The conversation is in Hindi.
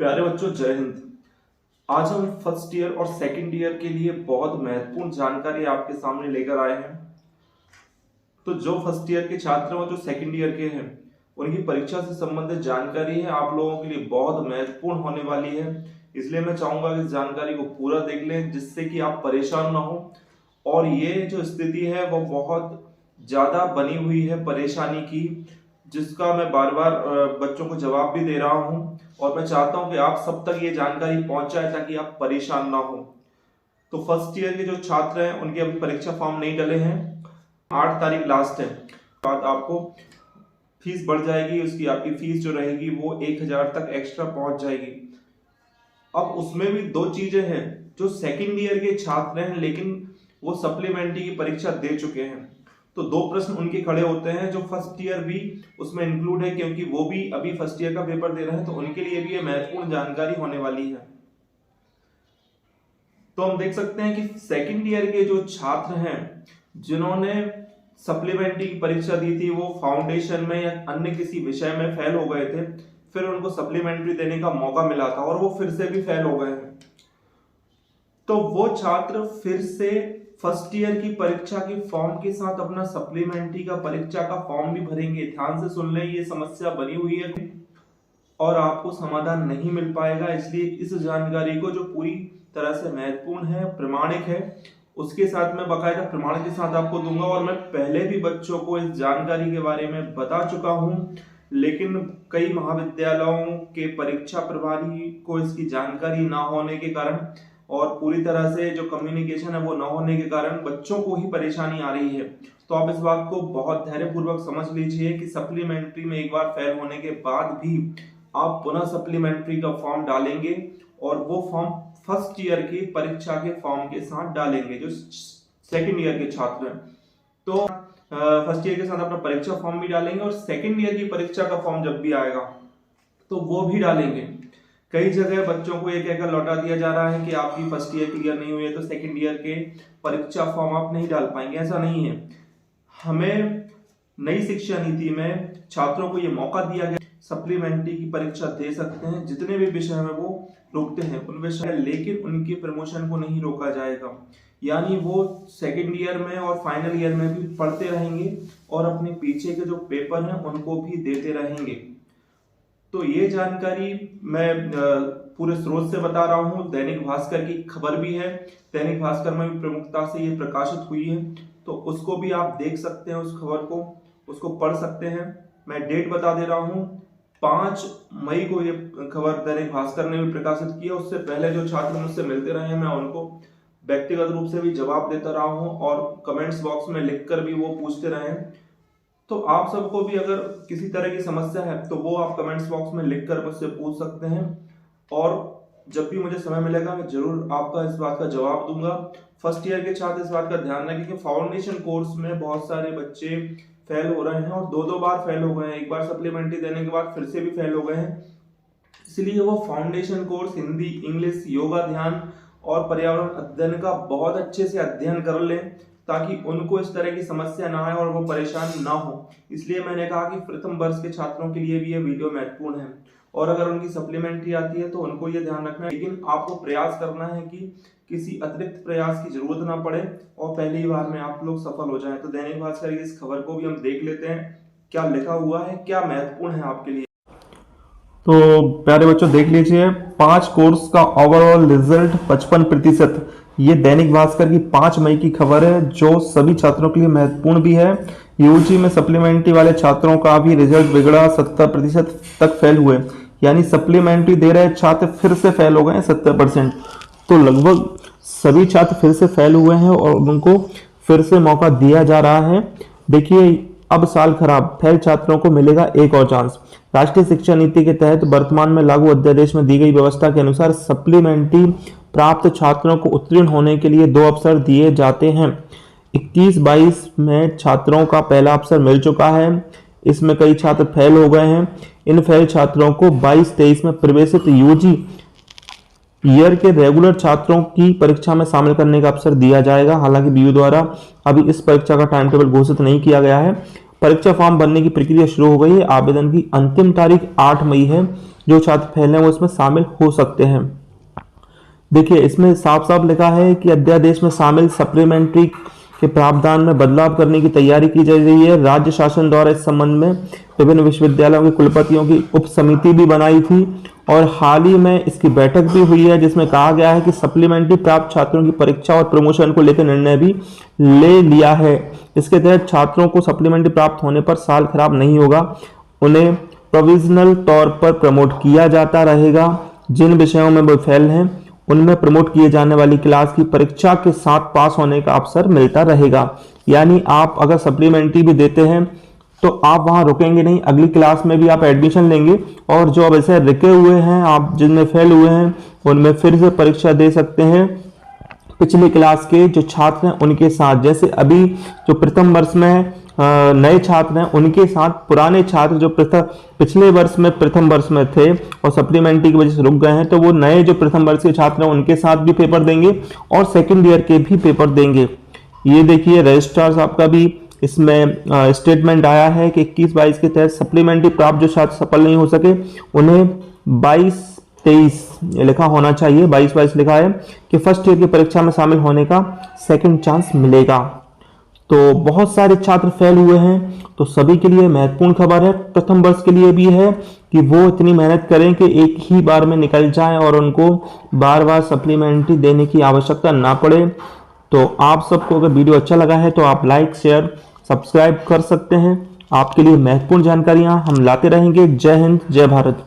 प्यारे बच्चों, जय हिंद। आज हम फर्स्ट ईयर और सेकंड ईयर के लिए बहुत महत्वपूर्ण जानकारी आपके सामने लेकर आए हैं। तो जो फर्स्ट ईयर के छात्र हैं, जो सेकंड ईयर के हैं, उनकी परीक्षा से संबंधित जानकारी है आप लोगों के लिए बहुत महत्वपूर्ण होने वाली है। इसलिए मैं चाहूंगा कि इस जानकारी को पूरा देख लें, जिससे कि आप परेशान ना हो। और ये जो स्थिति है वो बहुत ज्यादा बनी हुई है परेशानी की, जिसका मैं बार बार बच्चों को जवाब भी दे रहा हूं। और मैं चाहता हूं कि आप सब तक ये जानकारी पहुंच जाए ताकि आप परेशान ना हो। तो फर्स्ट ईयर के जो छात्र हैं उनके अभी परीक्षा फॉर्म नहीं डले हैं। 8 तारीख लास्ट है। बाद आपको फीस बढ़ जाएगी, उसकी आपकी फीस जो रहेगी वो 1000 तक एक्स्ट्रा पहुंच जाएगी। अब उसमें भी दो चीजें हैं। जो सेकेंड ईयर के छात्र हैं लेकिन वो सप्लीमेंट्री की परीक्षा दे चुके हैं, तो दो प्रश्न उनके खड़े होते हैं जो फर्स्ट ईयर भी उसमें इंक्लूड है, क्योंकि वो भी अभी फर्स्ट ईयर का पेपर दे रहे हैं। तो उनके लिए भी ये महत्वपूर्ण जानकारी होने वाली है। तो हम देख सकते हैं कि सेकंड ईयर के जो छात्र हैं जिन्होंने सप्लीमेंट्री की परीक्षा दी थी, वो फाउंडेशन में या अन्य किसी विषय में फेल हो गए थे, फिर उनको सप्लीमेंट्री देने का मौका मिला था और वो फिर से भी फेल हो गए हैं। तो वो छात्र फिर से फर्स्ट ईयर की परीक्षा के फॉर्म के साथ अपना सप्लीमेंट्री का परीक्षा का फॉर्म भी भरेंगे। ध्यान से सुन लें, ये समस्या बनी हुई है और आपको समाधान नहीं मिल पाएगा। इसलिए इस जानकारी को, जो पूरी तरह से महत्वपूर्ण है, प्रामाणिक है, उसके साथ मैं बकायदा प्रमाण के साथ आपको दूंगा। और मैं पहले भी बच्चों को इस जानकारी के बारे में बता चुका हूं, लेकिन कई महाविद्यालयों के परीक्षा प्रभारी को इसकी जानकारी ना होने के कारण और पूरी तरह से जो कम्युनिकेशन है वो ना होने के कारण बच्चों को ही परेशानी आ रही है। तो आप इस बात को बहुत धैर्यपूर्वक समझ लीजिए कि सप्लीमेंट्री में एक बार फेल होने के बाद भी आप पुनः सप्लीमेंट्री का फॉर्म डालेंगे और वो फॉर्म फर्स्ट ईयर की परीक्षा के फॉर्म के साथ डालेंगे जो सेकेंड ईयर के छात्र हैं। तो फर्स्ट ईयर के साथ अपना परीक्षा फॉर्म भी डालेंगे और सेकेंड ईयर की परीक्षा का फॉर्म जब भी आएगा तो वो भी डालेंगे। कई जगह बच्चों को ये कहकर लौटा दिया जा रहा है कि आपकी फर्स्ट ईयर क्लियर नहीं हुई है तो सेकंड ईयर के परीक्षा फॉर्म आप नहीं डाल पाएंगे। ऐसा नहीं है। हमें नई शिक्षा नीति में छात्रों को ये मौका दिया गया, सप्लीमेंट्री की परीक्षा दे सकते हैं जितने भी विषय में वो रोकते हैं उन विषय, लेकिन उनके प्रमोशन को नहीं रोका जाएगा। यानी वो सेकेंड ईयर में और फाइनल ईयर में भी पढ़ते रहेंगे और अपने पीछे के जो पेपर हैं उनको भी देते रहेंगे। तो ये जानकारी मैं पूरे स्रोत से बता रहा हूँ। दैनिक भास्कर की खबर भी है, दैनिक भास्कर में भी प्रमुखता से ये प्रकाशित हुई है, तो उसको भी आप देख सकते हैं। उस खबर को, उसको पढ़ सकते हैं। मैं डेट बता दे रहा हूँ, 5 मई को ये खबर दैनिक भास्कर ने भी प्रकाशित की है। उससे पहले जो छात्र मुझसे मिलते रहे हैं, मैं उनको व्यक्तिगत रूप से भी जवाब देता रहा हूँ और कमेंट्स बॉक्स में लिखकर भी वो पूछते रहे हैं। तो आप सबको भी अगर किसी तरह की समस्या है तो वो आप कमेंट्स बॉक्स में लिखकर मुझसे पूछ सकते हैं और जब भी मुझे समय मिलेगा मैं जरूर आपका इस बात का जवाब दूंगा। फर्स्ट ईयर के छात्र इस बात का ध्यान रखें कि फाउंडेशन कोर्स में बहुत सारे बच्चे फेल हो रहे हैं और 2-2 बार फेल हो गए हैं। एक बार सप्लीमेंट्री देने के बाद फिर से भी फेल हो गए हैं। इसलिए वो foundation course Hindi, English, yoga, ध्यान और पर्यावरण अध्ययन का बहुत अच्छे से अध्ययन कर लें ताकि उनको इस तरह की समस्या ना आए और वो परेशान ना हो। इसलिए मैंने कहा कि प्रथम वर्ष के छात्रों के लिए भी ये वीडियो महत्वपूर्ण है और अगर उनकी सप्लीमेंट्री आती है तो उनको ये ध्यान रखना है, लेकिन आपको प्रयास करना है कि किसी अतिरिक्त प्रयास की जरूरत ना पड़े और पहली बार में आप लोग सफल हो जाएं। तो दैनिक भास्कर की इस खबर को भी हम देख लेते हैं, क्या लिखा हुआ है, क्या महत्वपूर्ण है आपके लिए। तो प्यारे बच्चों देख लीजिए, 5 कोर्स का ओवरऑल रिजल्ट 55%। ये दैनिक भास्कर की 5 मई की खबर है जो सभी छात्रों के लिए महत्वपूर्ण भी है। यूजी में सप्लीमेंट्री वाले छात्रों का भी रिजल्ट बिगड़ा, 70% तक फेल हुए। यानी सप्लीमेंट्री दे रहे छात्र फिर से फेल हो गए हैं 70%। तो लगभग सभी छात्र फिर से फेल हुए हैं और उनको फिर से मौका दिया जा रहा है। देखिए, अब साल खराब, फेल छात्रों को मिलेगा एक और चांस। राष्ट्रीय शिक्षा नीति के तहत वर्तमान में लागू अध्यादेश में दी गई व्यवस्था के अनुसार सप्लीमेंट्री प्राप्त छात्रों को उत्तीर्ण होने के लिए 2 अवसर दिए जाते हैं। 21-22 में छात्रों का पहला अवसर मिल चुका है। इसमें कई छात्र फेल हो गए हैं। इन फेल छात्रों को 22-23 में प्रवेशित यूजी ईयर के रेगुलर छात्रों की परीक्षा में शामिल करने का अवसर दिया जाएगा। हालांकि बीयू द्वारा अभी इस परीक्षा का टाइम टेबल घोषित नहीं किया गया है। परीक्षा फॉर्म भरने की प्रक्रिया शुरू हो गई है। आवेदन की अंतिम तारीख 8 मई है। जो छात्र फेल हैं वो इसमें शामिल हो सकते हैं। देखिए इसमें साफ साफ लिखा है कि अध्यादेश में शामिल सप्लीमेंट्री के प्रावधान में बदलाव करने की तैयारी की जा रही है। राज्य शासन द्वारा इस संबंध में विभिन्न विश्वविद्यालयों के कुलपतियों की उप समिति भी बनाई थी और हाल ही में इसकी बैठक भी हुई है, जिसमें कहा गया है कि सप्लीमेंट्री प्राप्त छात्रों की परीक्षा और प्रमोशन को लेकर निर्णय भी ले लिया है। इसके तहत छात्रों को सप्लीमेंट्री प्राप्त होने पर साल खराब नहीं होगा, उन्हें प्रोविजनल तौर पर प्रमोट किया जाता रहेगा। जिन विषयों में वो फेल हैं उनमें प्रमोट किए जाने वाली क्लास की परीक्षा के साथ पास होने का अवसर मिलता रहेगा। यानी आप अगर सप्लीमेंट्री भी देते हैं तो आप वहां रुकेंगे नहीं, अगली क्लास में भी आप एडमिशन लेंगे और जो अब ऐसे रुके हुए हैं, आप जिनमें फेल हुए हैं, उनमें फिर से परीक्षा दे सकते हैं पिछली क्लास के जो छात्र हैं उनके साथ। जैसे अभी जो प्रथम वर्ष में नए छात्र हैं उनके साथ पुराने छात्र जो पिछले वर्ष में प्रथम वर्ष में थे और सप्लीमेंट्री की वजह से रुक गए हैं, तो वो नए जो प्रथम वर्ष के छात्र हैं उनके साथ भी पेपर देंगे और सेकंड ईयर के भी पेपर देंगे। ये देखिए रजिस्ट्रार साहब का भी इसमें स्टेटमेंट आया है कि 21-22 के तहत सप्लीमेंट्री प्राप्त जो छात्र सफल नहीं हो सके उन्हें 22-23 लिखा होना चाहिए, 22-22 लिखा है कि फर्स्ट ईयर की परीक्षा में शामिल होने का सेकंड चांस मिलेगा। तो बहुत सारे छात्र फेल हुए हैं, तो सभी के लिए महत्वपूर्ण खबर है। प्रथम वर्ष के लिए भी है कि वो इतनी मेहनत करें कि एक ही बार में निकल जाए और उनको बार बार सप्लीमेंट्री देने की आवश्यकता ना पड़े। तो आप सबको अगर वीडियो अच्छा लगा है तो आप लाइक शेयर सब्सक्राइब कर सकते हैं। आपके लिए महत्वपूर्ण जानकारियां हम लाते रहेंगे। जय हिंद, जय भारत।